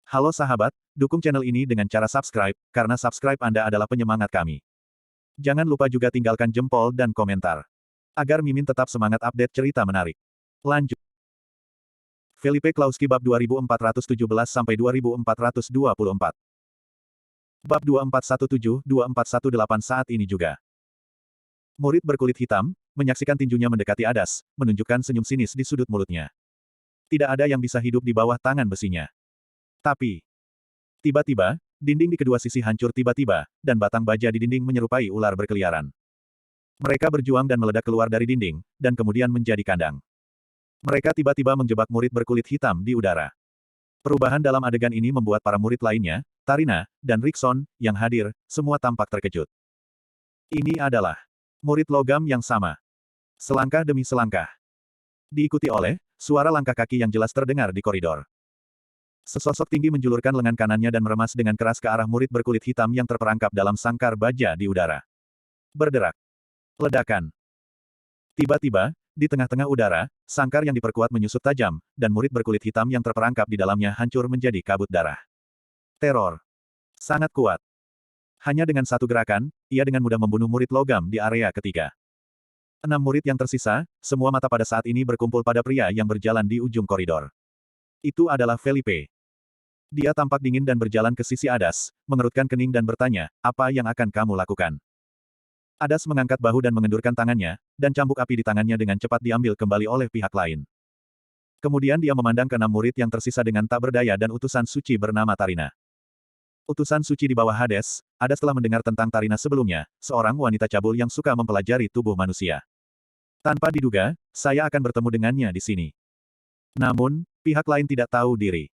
Halo sahabat, dukung channel ini dengan cara subscribe, karena subscribe Anda adalah penyemangat kami. Jangan lupa juga tinggalkan jempol dan komentar. Agar Mimin tetap semangat update cerita menarik. Lanjut. Felipe Klauski bab 2417-2424. Bab 2417-2418 saat ini juga. Murid berkulit hitam, menyaksikan tinjunya mendekati Adas, menunjukkan senyum sinis di sudut mulutnya. Tidak ada yang bisa hidup di bawah tangan besinya. Tapi, tiba-tiba, dinding di kedua sisi hancur tiba-tiba, dan batang baja di dinding menyerupai ular berkeliaran. Mereka berjuang dan meledak keluar dari dinding, dan kemudian menjadi kandang. Mereka tiba-tiba menjebak murid berkulit hitam di udara. Perubahan dalam adegan ini membuat para murid lainnya, Tarina, dan Rickson, yang hadir, semua tampak terkejut. Ini adalah murid logam yang sama. Selangkah demi selangkah. Diikuti oleh suara langkah kaki yang jelas terdengar di koridor. Sesosok tinggi menjulurkan lengan kanannya dan meremas dengan keras ke arah murid berkulit hitam yang terperangkap dalam sangkar baja di udara. Berderak. Ledakan. Tiba-tiba, di tengah-tengah udara, sangkar yang diperkuat menyusut tajam, dan murid berkulit hitam yang terperangkap di dalamnya hancur menjadi kabut darah. Teror. Sangat kuat. Hanya dengan satu gerakan, ia dengan mudah membunuh murid logam di area ketiga. 6 murid yang tersisa, semua mata pada saat ini berkumpul pada pria yang berjalan di ujung koridor. Itu adalah Felipe. Dia tampak dingin dan berjalan ke sisi Adas, mengerutkan kening dan bertanya, apa yang akan kamu lakukan? Adas mengangkat bahu dan mengendurkan tangannya, dan cambuk api di tangannya dengan cepat diambil kembali oleh pihak lain. Kemudian dia memandang ke 6 murid yang tersisa dengan tak berdaya dan utusan suci bernama Tarina. Utusan suci di bawah Hades, Adas telah mendengar tentang Tarina sebelumnya, seorang wanita cabul yang suka mempelajari tubuh manusia. Tanpa diduga, saya akan bertemu dengannya di sini. Namun, pihak lain tidak tahu diri.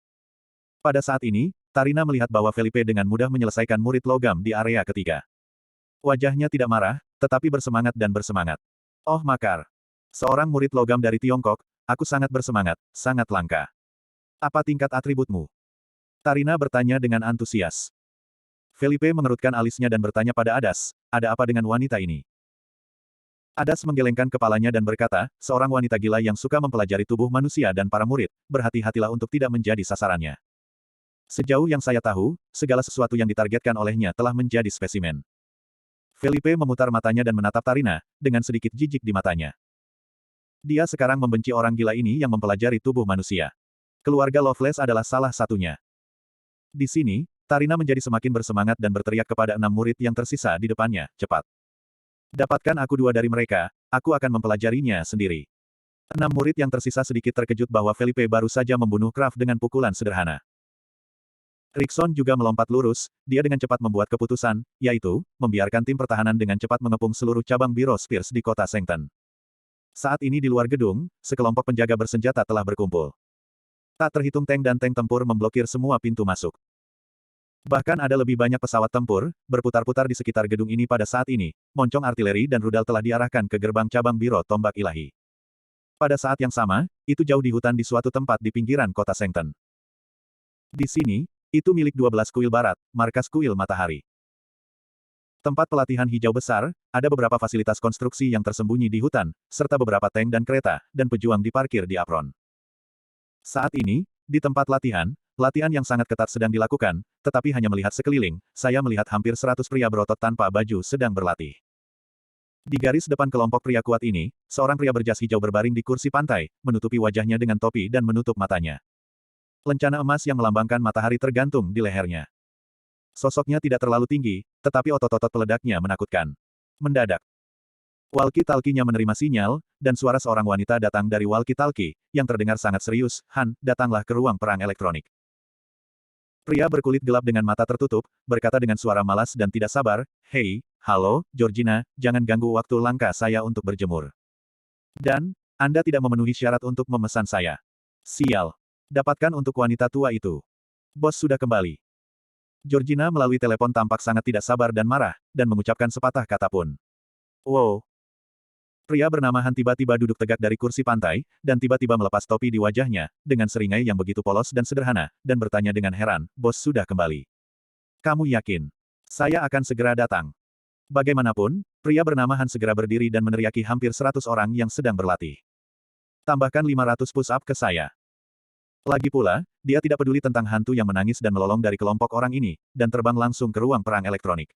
Pada saat ini, Tarina melihat bahwa Felipe dengan mudah menyelesaikan murid logam di area ketiga. Wajahnya tidak marah, tetapi bersemangat dan bersemangat. Oh makar. Seorang murid logam dari Tiongkok, aku sangat bersemangat, sangat langka. Apa tingkat atributmu? Tarina bertanya dengan antusias. Felipe mengerutkan alisnya dan bertanya pada Adas, ada apa dengan wanita ini? Adas menggelengkan kepalanya dan berkata, seorang wanita gila yang suka mempelajari tubuh manusia dan para murid, berhati-hatilah untuk tidak menjadi sasarannya. Sejauh yang saya tahu, segala sesuatu yang ditargetkan olehnya telah menjadi spesimen. Felipe memutar matanya dan menatap Tarina, dengan sedikit jijik di matanya. Dia sekarang membenci orang gila ini yang mempelajari tubuh manusia. Keluarga Loveless adalah salah satunya. Di sini, Tarina menjadi semakin bersemangat dan berteriak kepada 6 murid yang tersisa di depannya, cepat. Dapatkan aku 2 dari mereka, aku akan mempelajarinya sendiri. 6 murid yang tersisa sedikit terkejut bahwa Felipe baru saja membunuh Kraft dengan pukulan sederhana. Rickson juga melompat lurus, dia dengan cepat membuat keputusan, yaitu, membiarkan tim pertahanan dengan cepat mengepung seluruh cabang biro Spears di kota Sengten. Saat ini di luar gedung, sekelompok penjaga bersenjata telah berkumpul. Tak terhitung tank dan tank tempur memblokir semua pintu masuk. Bahkan ada lebih banyak pesawat tempur, berputar-putar di sekitar gedung ini pada saat ini, moncong artileri dan rudal telah diarahkan ke gerbang cabang biro tombak ilahi. Pada saat yang sama, itu jauh di hutan di suatu tempat di pinggiran kota Sengten. Di sini, itu milik 12 kuil barat, markas kuil matahari. Tempat pelatihan hijau besar, ada beberapa fasilitas konstruksi yang tersembunyi di hutan, serta beberapa tank dan kereta, dan pejuang diparkir di apron. Saat ini, di tempat latihan yang sangat ketat sedang dilakukan, tetapi hanya melihat sekeliling, saya melihat hampir 100 pria berotot tanpa baju sedang berlatih. Di garis depan kelompok pria kuat ini, seorang pria berjas hijau berbaring di kursi pantai, menutupi wajahnya dengan topi dan menutup matanya. Lencana emas yang melambangkan matahari tergantung di lehernya. Sosoknya tidak terlalu tinggi, tetapi otot-otot peledaknya menakutkan. Mendadak, walkie-talkie-nya menerima sinyal, dan suara seorang wanita datang dari walkie-talkie, yang terdengar sangat serius, Han, datanglah ke ruang perang elektronik. Pria berkulit gelap dengan mata tertutup, berkata dengan suara malas dan tidak sabar, hei, halo, Georgina, jangan ganggu waktu langka saya untuk berjemur. Dan, Anda tidak memenuhi syarat untuk memesan saya. Sial. Dapatkan untuk wanita tua itu. Bos sudah kembali. Georgina melalui telepon tampak sangat tidak sabar dan marah, dan mengucapkan sepatah kata pun. Wow. Pria bernama Han tiba-tiba duduk tegak dari kursi pantai, dan tiba-tiba melepas topi di wajahnya, dengan seringai yang begitu polos dan sederhana, dan bertanya dengan heran, bos sudah kembali. Kamu yakin? Saya akan segera datang. Bagaimanapun, pria bernama Han segera berdiri dan meneriaki hampir 100 orang yang sedang berlatih. Tambahkan 500 push-up ke saya. Lagi pula, dia tidak peduli tentang hantu yang menangis dan melolong dari kelompok orang ini, dan terbang langsung ke ruang perang elektronik.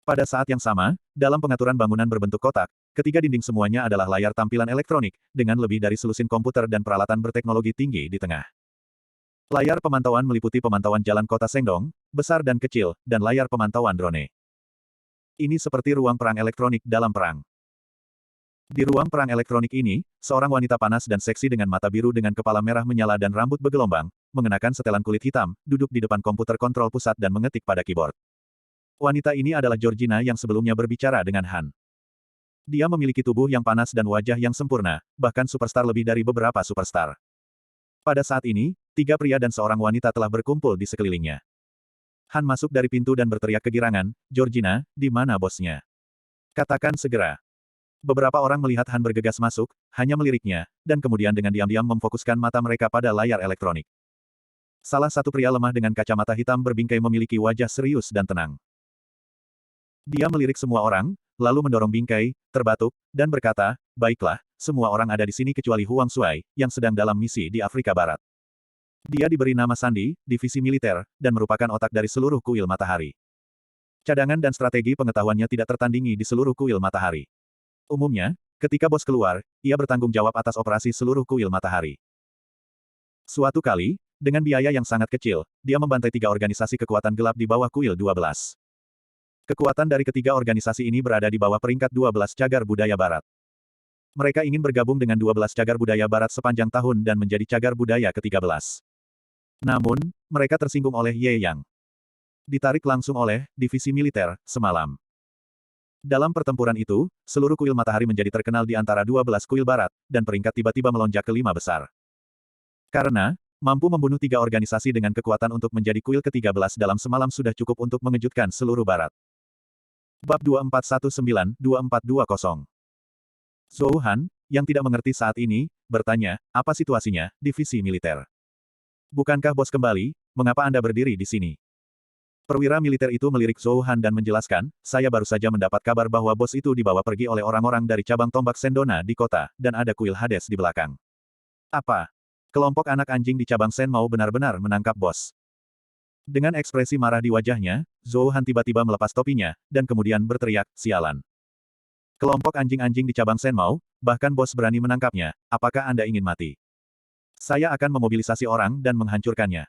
Pada saat yang sama, dalam pengaturan bangunan berbentuk kotak, ketiga dinding semuanya adalah layar tampilan elektronik, dengan lebih dari selusin komputer dan peralatan berteknologi tinggi di tengah. Layar pemantauan meliputi pemantauan jalan kota Sengdong, besar dan kecil, dan layar pemantauan drone. Ini seperti ruang perang elektronik dalam perang. Di ruang perang elektronik ini, seorang wanita panas dan seksi dengan mata biru dengan kepala merah menyala dan rambut bergelombang, mengenakan setelan kulit hitam, duduk di depan komputer kontrol pusat dan mengetik pada keyboard. Wanita ini adalah Georgina yang sebelumnya berbicara dengan Han. Dia memiliki tubuh yang panas dan wajah yang sempurna, bahkan superstar lebih dari beberapa superstar. Pada saat ini, tiga pria dan seorang wanita telah berkumpul di sekelilingnya. Han masuk dari pintu dan berteriak kegirangan, "Georgina, di mana bosnya? Katakan segera." Beberapa orang melihat Han bergegas masuk, hanya meliriknya, dan kemudian dengan diam-diam memfokuskan mata mereka pada layar elektronik. Salah satu pria lemah dengan kacamata hitam berbingkai memiliki wajah serius dan tenang. Dia melirik semua orang, lalu mendorong bingkai, terbatuk, dan berkata, "Baiklah, semua orang ada di sini kecuali Huang Shuai, yang sedang dalam misi di Afrika Barat." Dia diberi nama Sandi, divisi militer, dan merupakan otak dari seluruh kuil matahari. Cadangan dan strategi pengetahuannya tidak tertandingi di seluruh kuil matahari. Umumnya, ketika bos keluar, ia bertanggung jawab atas operasi seluruh kuil matahari. Suatu kali, dengan biaya yang sangat kecil, dia membantai tiga organisasi kekuatan gelap di bawah kuil 12. Kekuatan dari ketiga organisasi ini berada di bawah peringkat 12 cagar budaya barat. Mereka ingin bergabung dengan 12 cagar budaya barat sepanjang tahun dan menjadi cagar budaya ke-13. Namun, mereka tersinggung oleh Ye Yang. Ditarik langsung oleh divisi militer semalam. Dalam pertempuran itu, seluruh kuil matahari menjadi terkenal di antara 12 kuil barat, dan peringkat tiba-tiba melonjak ke 5 besar. Karena, mampu membunuh tiga organisasi dengan kekuatan untuk menjadi kuil ke-13 dalam semalam sudah cukup untuk mengejutkan seluruh barat. Bab 2419-2420 Zhou Han, yang tidak mengerti saat ini, bertanya, "Apa situasinya, divisi militer? Bukankah bos kembali, mengapa Anda berdiri di sini?" Perwira militer itu melirik Zhou Han dan menjelaskan, "Saya baru saja mendapat kabar bahwa bos itu dibawa pergi oleh orang-orang dari cabang tombak Sendona di kota, dan ada kuil Hades di belakang." "Apa? Kelompok anak anjing di cabang Sen mau benar-benar menangkap bos?" Dengan ekspresi marah di wajahnya, Zhou Han tiba-tiba melepas topinya, dan kemudian berteriak, "Sialan. Kelompok anjing-anjing di cabang Sen mau, bahkan bos berani menangkapnya, apakah Anda ingin mati? Saya akan memobilisasi orang dan menghancurkannya."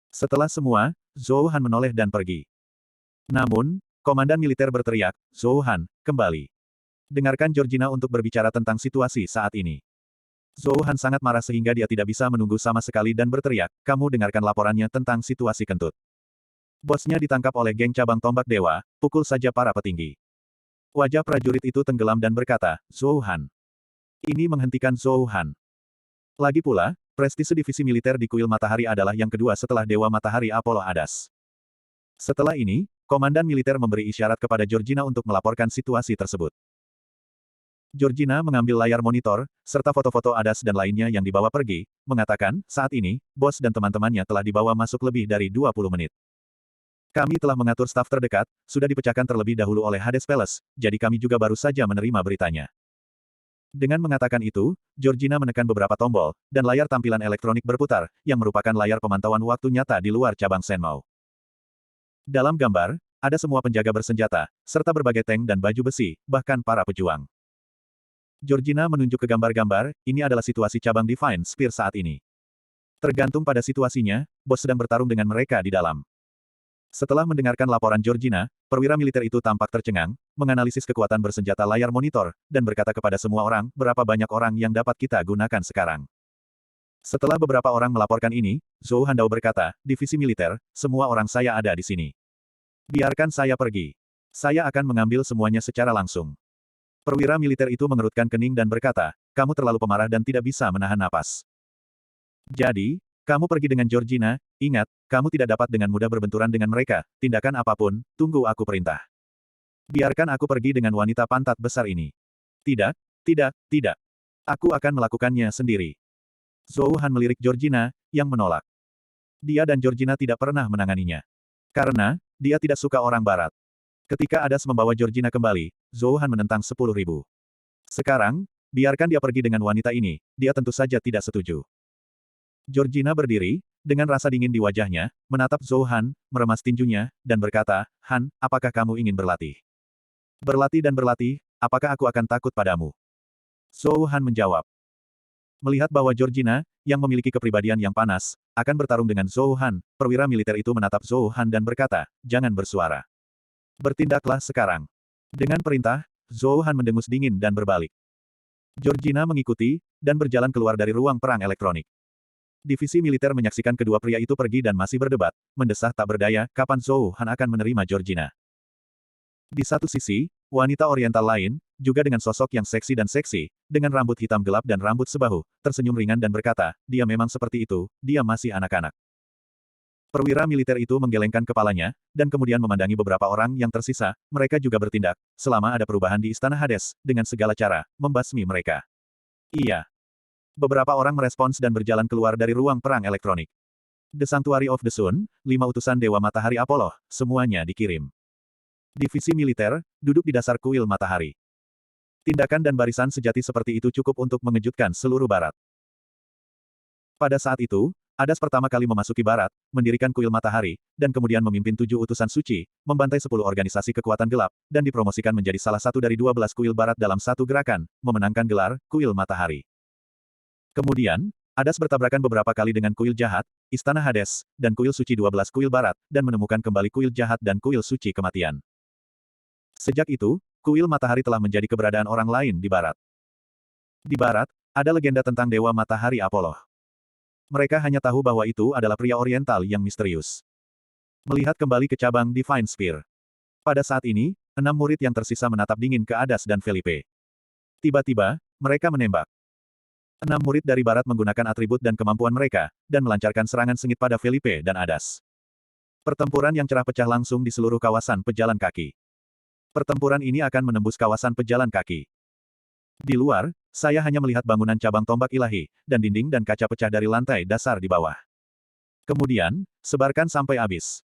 Setelah semua, Zhou Han menoleh dan pergi. Namun, komandan militer berteriak, "Zhou Han, kembali. Dengarkan Georgina untuk berbicara tentang situasi saat ini." Zhou Han sangat marah sehingga dia tidak bisa menunggu sama sekali dan berteriak, "Kamu dengarkan laporannya tentang situasi kentut. Bosnya ditangkap oleh geng cabang tombak dewa, pukul saja para petinggi." Wajah prajurit itu tenggelam dan berkata, "Zhou Han. Ini menghentikan Zhou Han." Lagi pula, prestise divisi militer di kuil matahari adalah yang kedua setelah Dewa Matahari Apollo Hadas. Setelah ini, komandan militer memberi isyarat kepada Georgina untuk melaporkan situasi tersebut. Georgina mengambil layar monitor, serta foto-foto Hadas dan lainnya yang dibawa pergi, mengatakan, "Saat ini, bos dan teman-temannya telah dibawa masuk lebih dari 20 menit. Kami telah mengatur staf terdekat, sudah dipecahkan terlebih dahulu oleh Hades Palace, jadi kami juga baru saja menerima beritanya." Dengan mengatakan itu, Georgina menekan beberapa tombol, dan layar tampilan elektronik berputar, yang merupakan layar pemantauan waktu nyata di luar cabang Senmou. Dalam gambar, ada semua penjaga bersenjata, serta berbagai tank dan baju besi, bahkan para pejuang. Georgina menunjuk ke gambar-gambar, ini adalah situasi cabang Divine Spear saat ini. Tergantung pada situasinya, bos sedang bertarung dengan mereka di dalam. Setelah mendengarkan laporan Georgina, perwira militer itu tampak tercengang, menganalisis kekuatan bersenjata layar monitor, dan berkata kepada semua orang, "Berapa banyak orang yang dapat kita gunakan sekarang?" Setelah beberapa orang melaporkan ini, Zhou Handao berkata, "Divisi militer, semua orang saya ada di sini. Biarkan saya pergi. Saya akan mengambil semuanya secara langsung." Perwira militer itu mengerutkan kening dan berkata, "Kamu terlalu pemarah dan tidak bisa menahan napas. Jadi, kamu pergi dengan Georgina, ingat, kamu tidak dapat dengan mudah berbenturan dengan mereka, tindakan apapun, tunggu aku perintah. Biarkan aku pergi dengan wanita pantat besar ini." "Tidak, tidak, tidak. Aku akan melakukannya sendiri." Zhou Han melirik Georgina, yang menolak. Dia dan Georgina tidak pernah menanganinya. Karena, dia tidak suka orang barat. Ketika Hadas membawa Georgina kembali, Zhou Han menentang 10.000. Sekarang, biarkan dia pergi dengan wanita ini, dia tentu saja tidak setuju. Georgina berdiri, dengan rasa dingin di wajahnya, menatap Zhou Han, meremas tinjunya, dan berkata, Han, apakah kamu ingin berlatih? Berlatih dan berlatih, apakah aku akan takut padamu? Zhou Han menjawab. Melihat bahwa Georgina, yang memiliki kepribadian yang panas, akan bertarung dengan Zhou Han, perwira militer itu menatap Zhou Han dan berkata, jangan bersuara. Bertindaklah sekarang. Dengan perintah, Zhou Han mendengus dingin dan berbalik. Georgina mengikuti, dan berjalan keluar dari ruang perang elektronik. Divisi militer menyaksikan kedua pria itu pergi dan masih berdebat, mendesah tak berdaya, kapan Zhou Han akan menerima Georgina. Di satu sisi, wanita oriental lain, juga dengan sosok yang seksi dan seksi, dengan rambut hitam gelap dan rambut sebahu, tersenyum ringan dan berkata, dia memang seperti itu, dia masih anak-anak. Perwira militer itu menggelengkan kepalanya, dan kemudian memandangi beberapa orang yang tersisa, mereka juga bertindak, selama ada perubahan di Istana Hades, dengan segala cara, membasmi mereka. Iya. Beberapa orang merespons dan berjalan keluar dari ruang perang elektronik. The Sanctuary of the Sun, 5 utusan Dewa Matahari Apollo, semuanya dikirim. Divisi militer, duduk di dasar kuil matahari. Tindakan dan barisan sejati seperti itu cukup untuk mengejutkan seluruh Barat. Pada saat itu, Hadas pertama kali memasuki Barat, mendirikan kuil matahari, dan kemudian memimpin 7 utusan suci, membantai 10 organisasi kekuatan gelap, dan dipromosikan menjadi salah satu dari 12 kuil Barat dalam satu gerakan, memenangkan gelar, kuil matahari. Kemudian, Hadas bertabrakan beberapa kali dengan kuil jahat, Istana Hades, dan kuil suci 12 kuil barat, dan menemukan kembali kuil jahat dan kuil suci kematian. Sejak itu, kuil matahari telah menjadi keberadaan orang lain di barat. Di barat, ada legenda tentang Dewa Matahari Apollo. Mereka hanya tahu bahwa itu adalah pria oriental yang misterius. Melihat kembali ke cabang Divine Spear. Pada saat ini, 6 murid yang tersisa menatap dingin ke Hadas dan Felipe. Tiba-tiba, mereka menembak. 6 murid dari barat menggunakan atribut dan kemampuan mereka, dan melancarkan serangan sengit pada Felipe dan Hadas. Pertempuran yang cerah pecah langsung di seluruh kawasan pejalan kaki. Pertempuran ini akan menembus kawasan pejalan kaki. Di luar, saya hanya melihat bangunan cabang tombak ilahi, dan dinding dan kaca pecah dari lantai dasar di bawah. Kemudian, sebarkan sampai habis.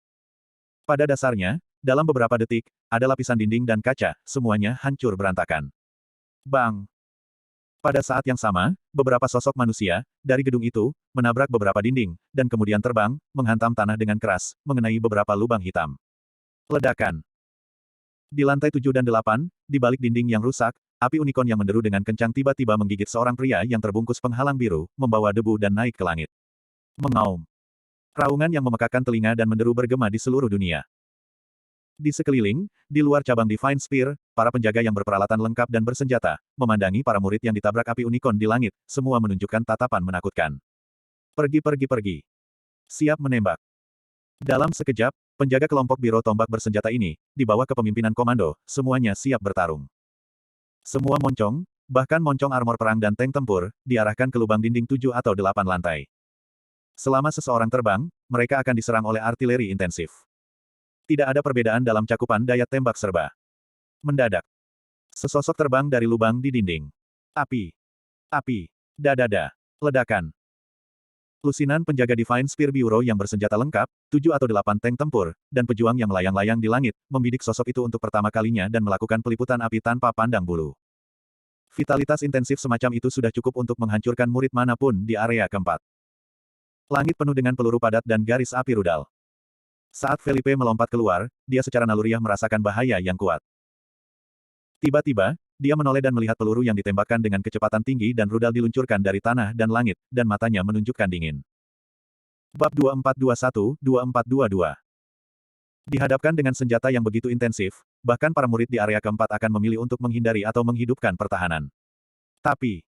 Pada dasarnya, dalam beberapa detik, ada lapisan dinding dan kaca, semuanya hancur berantakan. Bang! Pada saat yang sama, beberapa sosok manusia, dari gedung itu, menabrak beberapa dinding, dan kemudian terbang, menghantam tanah dengan keras, mengenai beberapa lubang hitam. Ledakan. Di lantai 7 dan 8, di balik dinding yang rusak, api unikorn yang menderu dengan kencang tiba-tiba menggigit seorang pria yang terbungkus penghalang biru, membawa debu dan naik ke langit. Mengaum. Raungan yang memekakkan telinga dan menderu bergema di seluruh dunia. Di sekeliling, di luar cabang Divine Spear, para penjaga yang berperalatan lengkap dan bersenjata, memandangi para murid yang ditabrak api unikorn di langit, semua menunjukkan tatapan menakutkan. Pergi. Siap menembak. Dalam sekejap, penjaga kelompok biro tombak bersenjata ini, di bawah kepemimpinan komando, semuanya siap bertarung. Semua moncong, bahkan moncong armor perang dan tank tempur, diarahkan ke lubang dinding 7 atau 8 lantai. Selama seseorang terbang, mereka akan diserang oleh artileri intensif. Tidak ada perbedaan dalam cakupan daya tembak serba. Mendadak. Sesosok terbang dari lubang di dinding. Api. Dadada. Ledakan. Lusinan penjaga Divine Spear Bureau yang bersenjata lengkap, 7 atau 8 tank tempur, dan pejuang yang melayang-layang di langit, membidik sosok itu untuk pertama kalinya dan melakukan peliputan api tanpa pandang bulu. Vitalitas intensif semacam itu sudah cukup untuk menghancurkan murid manapun di area keempat. Langit penuh dengan peluru padat dan garis api rudal. Saat Felipe melompat keluar, dia secara naluriah merasakan bahaya yang kuat. Tiba-tiba, dia menoleh dan melihat peluru yang ditembakkan dengan kecepatan tinggi dan rudal diluncurkan dari tanah dan langit, dan matanya menunjukkan dingin. Bab 2421-2422. Dihadapkan dengan senjata yang begitu intensif, bahkan para murid di area keempat akan memilih untuk menghindari atau menghidupkan pertahanan. Tapi,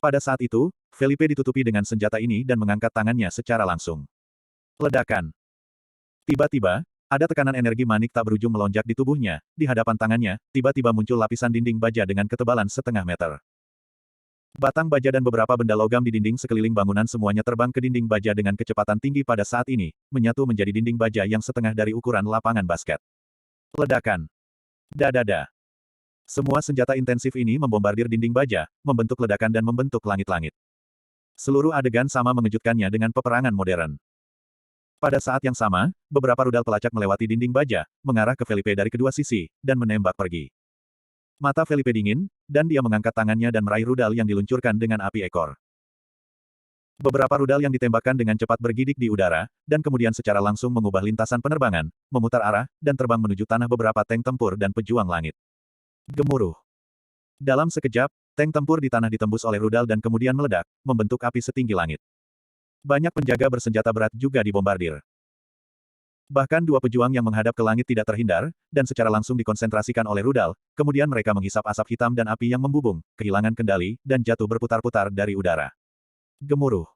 pada saat itu, Felipe ditutupi dengan senjata ini dan mengangkat tangannya secara langsung. Ledakan. Tiba-tiba, ada tekanan energi manik tak berujung melonjak di tubuhnya, di hadapan tangannya, tiba-tiba muncul lapisan dinding baja dengan ketebalan setengah meter. Batang baja dan beberapa benda logam di dinding sekeliling bangunan semuanya terbang ke dinding baja dengan kecepatan tinggi pada saat ini, menyatu menjadi dinding baja yang setengah dari ukuran lapangan basket. Ledakan. Dadada. Semua senjata intensif ini membombardir dinding baja, membentuk ledakan dan membentuk langit-langit. Seluruh adegan sama mengejutkannya dengan peperangan modern. Pada saat yang sama, beberapa rudal pelacak melewati dinding baja, mengarah ke Felipe dari kedua sisi, dan menembak pergi. Mata Felipe dingin, dan dia mengangkat tangannya dan meraih rudal yang diluncurkan dengan api ekor. Beberapa rudal yang ditembakkan dengan cepat bergidik di udara, dan kemudian secara langsung mengubah lintasan penerbangan, memutar arah, dan terbang menuju tanah beberapa tank tempur dan pejuang langit. Gemuruh. Dalam sekejap, tank tempur di tanah ditembus oleh rudal dan kemudian meledak, membentuk api setinggi langit. Banyak penjaga bersenjata berat juga dibombardir. Bahkan dua pejuang yang menghadap ke langit tidak terhindar, dan secara langsung dikonsentrasikan oleh rudal, kemudian mereka menghisap asap hitam dan api yang membubung, kehilangan kendali, dan jatuh berputar-putar dari udara. Gemuruh.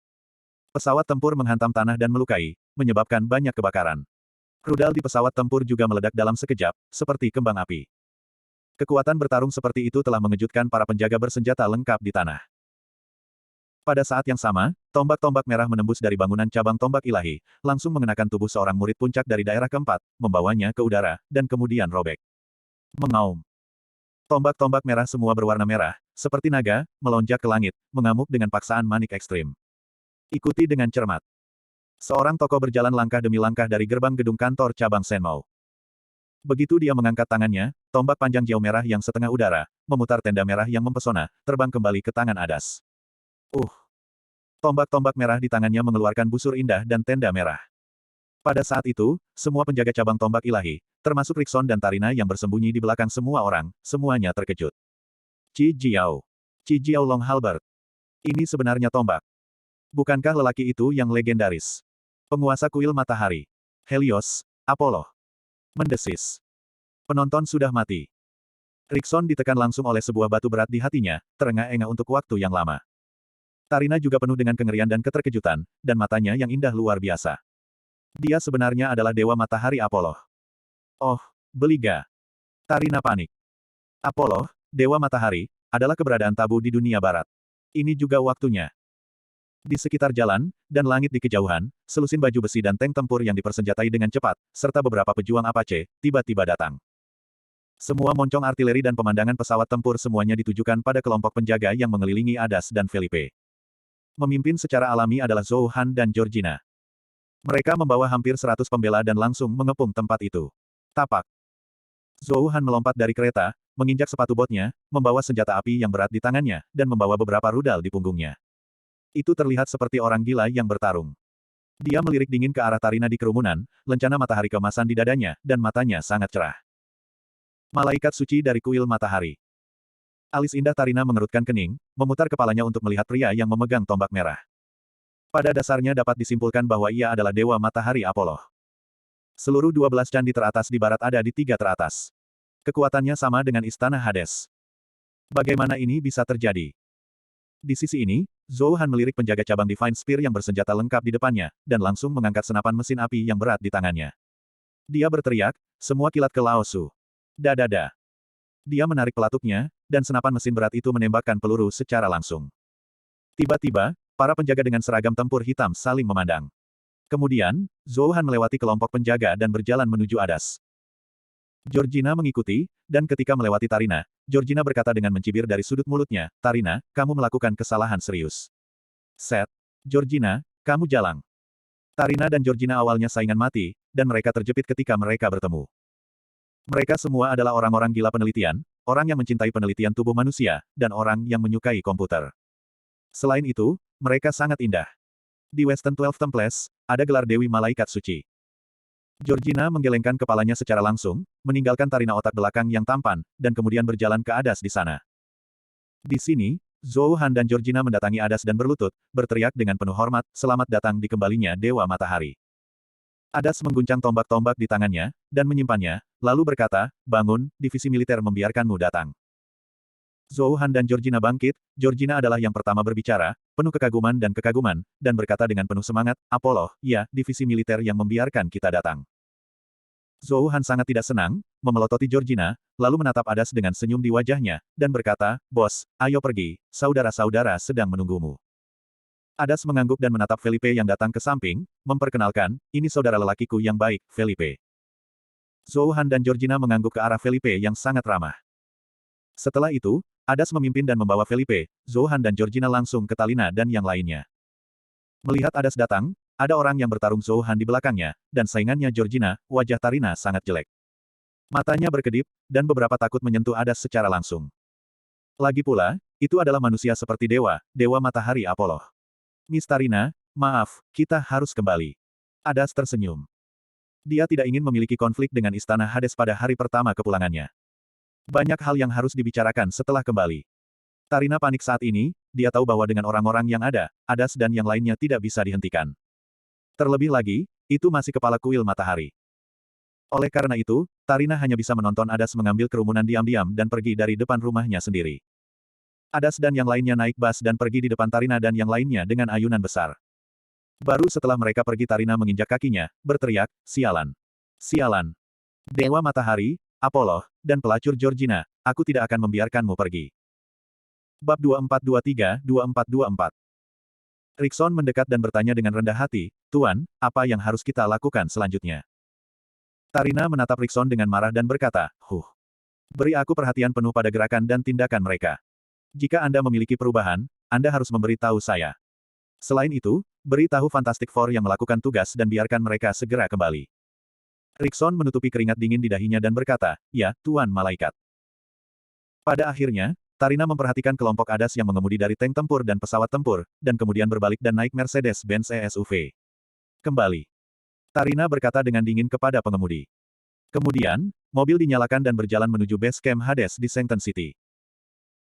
Pesawat tempur menghantam tanah dan melukai, menyebabkan banyak kebakaran. Rudal di pesawat tempur juga meledak dalam sekejap, seperti kembang api. Kekuatan bertarung seperti itu telah mengejutkan para penjaga bersenjata lengkap di tanah. Pada saat yang sama, tombak-tombak merah menembus dari bangunan cabang tombak ilahi, langsung mengenakan tubuh seorang murid puncak dari daerah keempat, membawanya ke udara, dan kemudian robek. Mengaum. Tombak-tombak merah semua berwarna merah, seperti naga, melonjak ke langit, mengamuk dengan paksaan manik ekstrim. Ikuti dengan cermat. Seorang tokoh berjalan langkah demi langkah dari gerbang gedung kantor cabang Senmou. Begitu dia mengangkat tangannya, tombak panjang jauh merah yang setengah udara, memutar tenda merah yang mempesona, terbang kembali ke tangan Adas. Tombak-tombak merah di tangannya mengeluarkan busur indah dan tenda merah. Pada saat itu, semua penjaga cabang tombak ilahi, termasuk Rickson dan Tarina yang bersembunyi di belakang semua orang, semuanya terkejut. Qi Jiao. Qi Jiao Long Halbert. Ini sebenarnya tombak. Bukankah lelaki itu yang legendaris? Penguasa kuil matahari. Helios, Apollo. Mendesis. Penonton sudah mati. Rickson ditekan langsung oleh sebuah batu berat di hatinya, terengah-engah untuk waktu yang lama. Tarina juga penuh dengan kengerian dan keterkejutan, dan matanya yang indah luar biasa. Dia sebenarnya adalah Dewa Matahari Apollo. Oh, Beliga. Tarina panik. Apollo, Dewa Matahari, adalah keberadaan tabu di dunia barat. Ini juga waktunya. Di sekitar jalan, dan langit di kejauhan, selusin baju besi dan tank tempur yang dipersenjatai dengan cepat, serta beberapa pejuang Apache, tiba-tiba datang. Semua moncong artileri dan pemandangan pesawat tempur semuanya ditujukan pada kelompok penjaga yang mengelilingi Adas dan Felipe. Memimpin secara alami adalah Zhou Han dan Georgina. Mereka membawa hampir 100 pembela dan langsung mengepung tempat itu. Tapak. Zhou Han melompat dari kereta, menginjak sepatu botnya, membawa senjata api yang berat di tangannya, dan membawa beberapa rudal di punggungnya. Itu terlihat seperti orang gila yang bertarung. Dia melirik dingin ke arah Tarina di kerumunan, lencana matahari keemasan di dadanya, dan matanya sangat cerah. Malaikat suci dari kuil matahari. Alis indah Tarina mengerutkan kening, memutar kepalanya untuk melihat pria yang memegang tombak merah. Pada dasarnya dapat disimpulkan bahwa ia adalah Dewa Matahari Apollo. Seluruh 12 candi teratas di barat ada di 3 teratas. Kekuatannya sama dengan Istana Hades. Bagaimana ini bisa terjadi? Di sisi ini, Zhou Han melirik penjaga cabang Divine Spear yang bersenjata lengkap di depannya, dan langsung mengangkat senapan mesin api yang berat di tangannya. Dia berteriak, semua kilat ke Lao Su. Dadada. Dia menarik pelatuknya, dan senapan mesin berat itu menembakkan peluru secara langsung. Tiba-tiba, para penjaga dengan seragam tempur hitam saling memandang. Kemudian, Zhou Han melewati kelompok penjaga dan berjalan menuju Adas. Georgina mengikuti, dan ketika melewati Tarina, Georgina berkata dengan mencibir dari sudut mulutnya, Tarina, kamu melakukan kesalahan serius. Set. Georgina, kamu jalang. Tarina dan Georgina awalnya saingan mati, dan mereka terjepit ketika mereka bertemu. Mereka semua adalah orang-orang gila penelitian, orang yang mencintai penelitian tubuh manusia, dan orang yang menyukai komputer. Selain itu, mereka sangat indah. Di Western 12 Temples, ada gelar Dewi Malaikat Suci. Georgina menggelengkan kepalanya secara langsung, meninggalkan Tarina otak belakang yang tampan, dan kemudian berjalan ke Adas di sana. Di sini, Zhou Han dan Georgina mendatangi Adas dan berlutut, berteriak dengan penuh hormat, selamat datang di kembalinya Dewa Matahari. Adas mengguncang tombak-tombak di tangannya, dan menyimpannya, lalu berkata, bangun, divisi militer membiarkanmu datang. Zhou Han dan Georgina bangkit, Georgina adalah yang pertama berbicara, penuh kekaguman, dan berkata dengan penuh semangat, Apollo, ya, divisi militer yang membiarkan kita datang. Zhou Han sangat tidak senang, memelototi Georgina, lalu menatap Adas dengan senyum di wajahnya, dan berkata, bos, ayo pergi, saudara-saudara sedang menunggumu. Adas mengangguk dan menatap Felipe yang datang ke samping, memperkenalkan, ini saudara lelakiku yang baik, Felipe. Zhou Han dan Georgina mengangguk ke arah Felipe yang sangat ramah. Setelah itu, Adas memimpin dan membawa Felipe, Zhou Han dan Georgina langsung ke Talina dan yang lainnya. Melihat Adas datang, ada orang yang bertarung Zhou Han di belakangnya, dan saingannya Georgina, wajah Tarina sangat jelek. Matanya berkedip, dan beberapa takut menyentuh Adas secara langsung. Lagi pula, itu adalah manusia seperti dewa, Dewa Matahari Apollo. Miss Tarina, maaf, kita harus kembali. Adas tersenyum. Dia tidak ingin memiliki konflik dengan Istana Hades pada hari pertama kepulangannya. Banyak hal yang harus dibicarakan setelah kembali. Tarina panik saat ini, dia tahu bahwa dengan orang-orang yang ada, Adas dan yang lainnya tidak bisa dihentikan. Terlebih lagi, itu masih kepala kuil matahari. Oleh karena itu, Tarina hanya bisa menonton Adas mengambil kerumunan diam-diam dan pergi dari depan rumahnya sendiri. Adas dan yang lainnya naik bas dan pergi di depan Tarina dan yang lainnya dengan ayunan besar. Baru setelah mereka pergi Tarina menginjak kakinya, berteriak, sialan. Sialan. Dewa Matahari, Apollo, dan pelacur Georgina, aku tidak akan membiarkanmu pergi. Bab 2423-2424. Rickson mendekat dan bertanya dengan rendah hati, Tuan, apa yang harus kita lakukan selanjutnya? Tarina menatap Rickson dengan marah dan berkata, beri aku perhatian penuh pada gerakan dan tindakan mereka. Jika Anda memiliki perubahan, Anda harus memberi tahu saya. Selain itu, beri tahu Fantastic Four yang melakukan tugas dan biarkan mereka segera kembali. Rickson menutupi keringat dingin di dahinya dan berkata, ya, Tuan Malaikat. Pada akhirnya, Tarina memperhatikan kelompok Adas yang mengemudi dari tank tempur dan pesawat tempur, dan kemudian berbalik dan naik Mercedes-Benz ESUV. Kembali. Tarina berkata dengan dingin kepada pengemudi. Kemudian, mobil dinyalakan dan berjalan menuju base camp Hades di Sanctum City.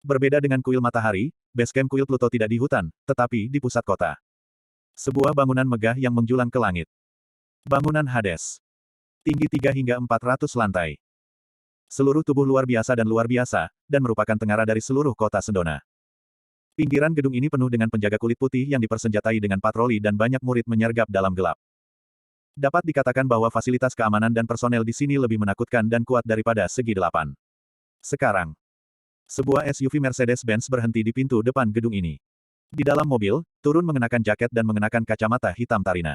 Berbeda dengan kuil matahari, base camp kuil Pluto tidak di hutan, tetapi di pusat kota. Sebuah bangunan megah yang menjulang ke langit. Bangunan Hades. Tinggi 3 hingga 400 lantai. Seluruh tubuh luar biasa dan merupakan tengara dari seluruh kota Sendona. Pinggiran gedung ini penuh dengan penjaga kulit putih yang dipersenjatai dengan patroli dan banyak murid menyergap dalam gelap. Dapat dikatakan bahwa fasilitas keamanan dan personel di sini lebih menakutkan dan kuat daripada segi delapan. Sekarang, sebuah SUV Mercedes-Benz berhenti di pintu depan gedung ini. Di dalam mobil, turun mengenakan jaket dan mengenakan kacamata hitam Tarina.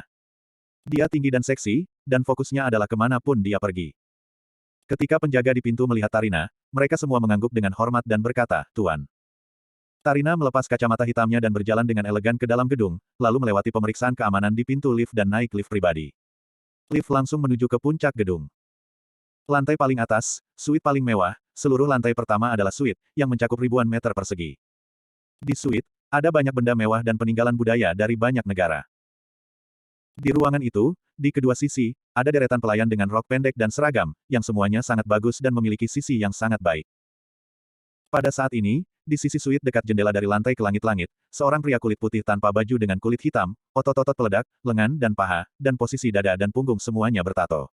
Dia tinggi dan seksi, dan fokusnya adalah kemanapun dia pergi. Ketika penjaga di pintu melihat Tarina, mereka semua mengangguk dengan hormat dan berkata, Tuan. Tarina melepas kacamata hitamnya dan berjalan dengan elegan ke dalam gedung, lalu melewati pemeriksaan keamanan di pintu lift dan naik lift pribadi. Lift langsung menuju ke puncak gedung. Lantai paling atas, suite paling mewah, seluruh lantai pertama adalah suite, yang mencakup ribuan meter persegi. Di suite, ada banyak benda mewah dan peninggalan budaya dari banyak negara. Di ruangan itu, di kedua sisi, ada deretan pelayan dengan rok pendek dan seragam, yang semuanya sangat bagus dan memiliki sisi yang sangat baik. Pada saat ini, di sisi suite dekat jendela dari lantai ke langit-langit, seorang pria kulit putih tanpa baju dengan kulit hitam, otot-otot peledak, lengan dan paha, dan posisi dada dan punggung semuanya bertato.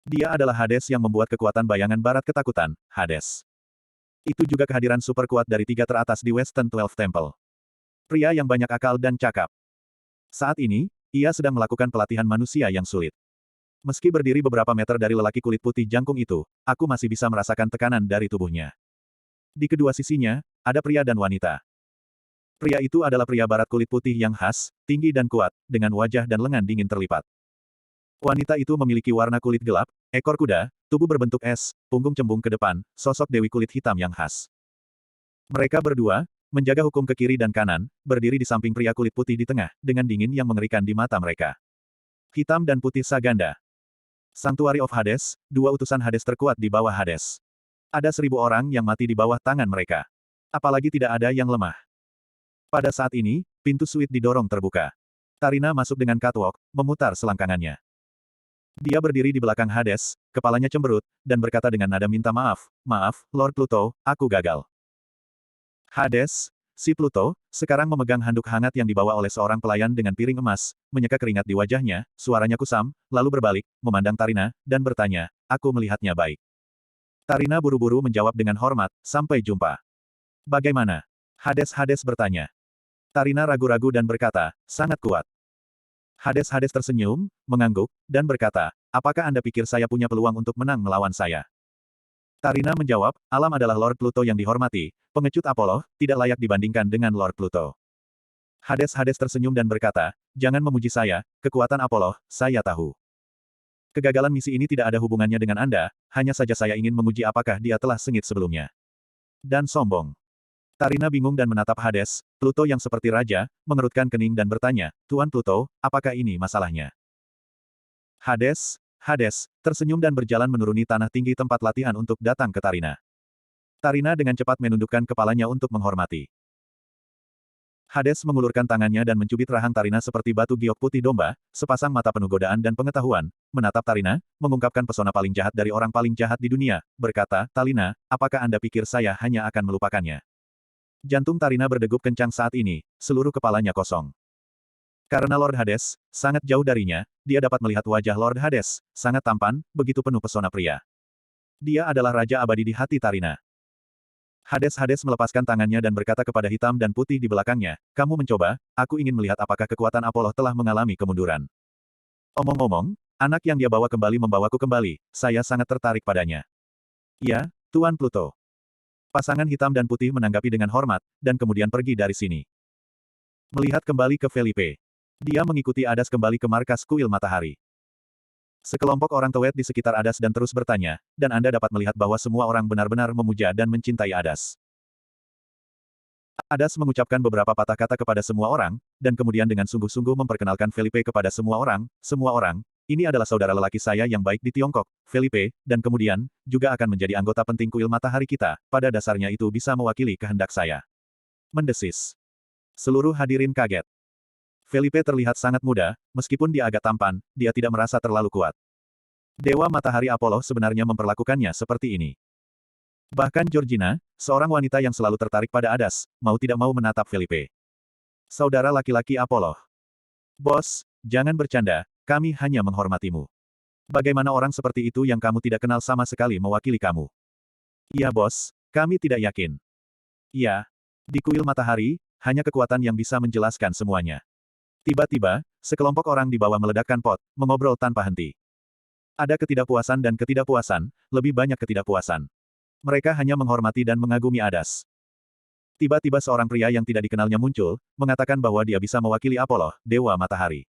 Dia adalah Hades yang membuat kekuatan bayangan barat ketakutan, Hades. Itu juga kehadiran super kuat dari tiga teratas di Western Twelve Temple. Pria yang banyak akal dan cakap. Saat ini, ia sedang melakukan pelatihan manusia yang sulit. Meski berdiri beberapa meter dari lelaki kulit putih jangkung itu, aku masih bisa merasakan tekanan dari tubuhnya. Di kedua sisinya, ada pria dan wanita. Pria itu adalah pria barat kulit putih yang khas, tinggi dan kuat, dengan wajah dan lengan dingin terlipat. Wanita itu memiliki warna kulit gelap, ekor kuda, tubuh berbentuk es, punggung cembung ke depan, sosok dewi kulit hitam yang khas. Mereka berdua, menjaga hukum ke kiri dan kanan, berdiri di samping pria kulit putih di tengah, dengan dingin yang mengerikan di mata mereka. Hitam dan putih saganda. Sanctuary of Hades, dua utusan Hades terkuat di bawah Hades. Ada 1000 orang yang mati di bawah tangan mereka. Apalagi tidak ada yang lemah. Pada saat ini, pintu suite didorong terbuka. Tarina masuk dengan catwalk, memutar selangkangannya. Dia berdiri di belakang Hades, kepalanya cemberut, dan berkata dengan nada minta maaf, maaf, Lord Pluto, aku gagal. Hades, si Pluto, sekarang memegang handuk hangat yang dibawa oleh seorang pelayan dengan piring emas, menyeka keringat di wajahnya, suaranya kusam, lalu berbalik, memandang Tarina, dan bertanya, aku melihatnya baik. Tarina buru-buru menjawab dengan hormat, sampai jumpa. Bagaimana? Hades bertanya. Tarina ragu-ragu dan berkata, sangat kuat. Hades tersenyum, mengangguk, dan berkata, apakah Anda pikir saya punya peluang untuk menang melawan saya? Tarina menjawab, alam adalah Lord Pluto yang dihormati, pengecut Apollo, tidak layak dibandingkan dengan Lord Pluto. Hades tersenyum dan berkata, jangan memuji saya, kekuatan Apollo, saya tahu. Kegagalan misi ini tidak ada hubungannya dengan Anda, hanya saja saya ingin menguji apakah dia telah sengit sebelumnya. Dan sombong. Tarina bingung dan menatap Hades, Pluto yang seperti raja, mengerutkan kening dan bertanya, Tuan Pluto, apakah ini masalahnya? Hades, tersenyum dan berjalan menuruni tanah tinggi tempat latihan untuk datang ke Tarina. Tarina dengan cepat menundukkan kepalanya untuk menghormati. Hades mengulurkan tangannya dan mencubit rahang Tarina seperti batu giok putih domba, sepasang mata penuh godaan dan pengetahuan, menatap Tarina, mengungkapkan pesona paling jahat dari orang paling jahat di dunia, berkata, Talina, apakah Anda pikir saya hanya akan melupakannya? Jantung Tarina berdegup kencang saat ini, seluruh kepalanya kosong. Karena Lord Hades, sangat jauh darinya, dia dapat melihat wajah Lord Hades, sangat tampan, begitu penuh pesona pria. Dia adalah Raja Abadi di hati Tarina. Hades melepaskan tangannya dan berkata kepada hitam dan putih di belakangnya, kamu mencoba, aku ingin melihat apakah kekuatan Apollo telah mengalami kemunduran. Omong-omong, anak yang dia bawa kembali membawaku kembali, saya sangat tertarik padanya. Ya, Tuan Pluto. Pasangan hitam dan putih menanggapi dengan hormat, dan kemudian pergi dari sini. Melihat kembali ke Felipe. Dia mengikuti Adas kembali ke markas kuil matahari. Sekelompok orang tewet di sekitar Adas dan terus bertanya, dan Anda dapat melihat bahwa semua orang benar-benar memuja dan mencintai Adas. Adas mengucapkan beberapa patah kata kepada semua orang, dan kemudian dengan sungguh-sungguh memperkenalkan Felipe kepada semua orang, ini adalah saudara lelaki saya yang baik di Tiongkok, Felipe, dan kemudian, juga akan menjadi anggota penting kuil matahari kita, pada dasarnya itu bisa mewakili kehendak saya. Mendesis. Seluruh hadirin kaget. Felipe terlihat sangat muda, meskipun dia agak tampan, dia tidak merasa terlalu kuat. Dewa Matahari Apollo sebenarnya memperlakukannya seperti ini. Bahkan Georgina, seorang wanita yang selalu tertarik pada Adas, mau tidak mau menatap Felipe. Saudara laki-laki Apollo. Bos, jangan bercanda, kami hanya menghormatimu. Bagaimana orang seperti itu yang kamu tidak kenal sama sekali mewakili kamu? Iya bos, kami tidak yakin. Iya, di kuil matahari, hanya kekuatan yang bisa menjelaskan semuanya. Tiba-tiba, sekelompok orang di bawah meledakkan pot, mengobrol tanpa henti. Ada ketidakpuasan dan ketidakpuasan, lebih banyak ketidakpuasan. Mereka hanya menghormati dan mengagumi Adas. Tiba-tiba seorang pria yang tidak dikenalnya muncul, mengatakan bahwa dia bisa mewakili Apollo, Dewa Matahari.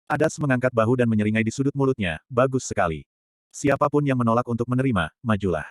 Adas mengangkat bahu dan menyeringai di sudut mulutnya, bagus sekali. Siapapun yang menolak untuk menerima, majulah.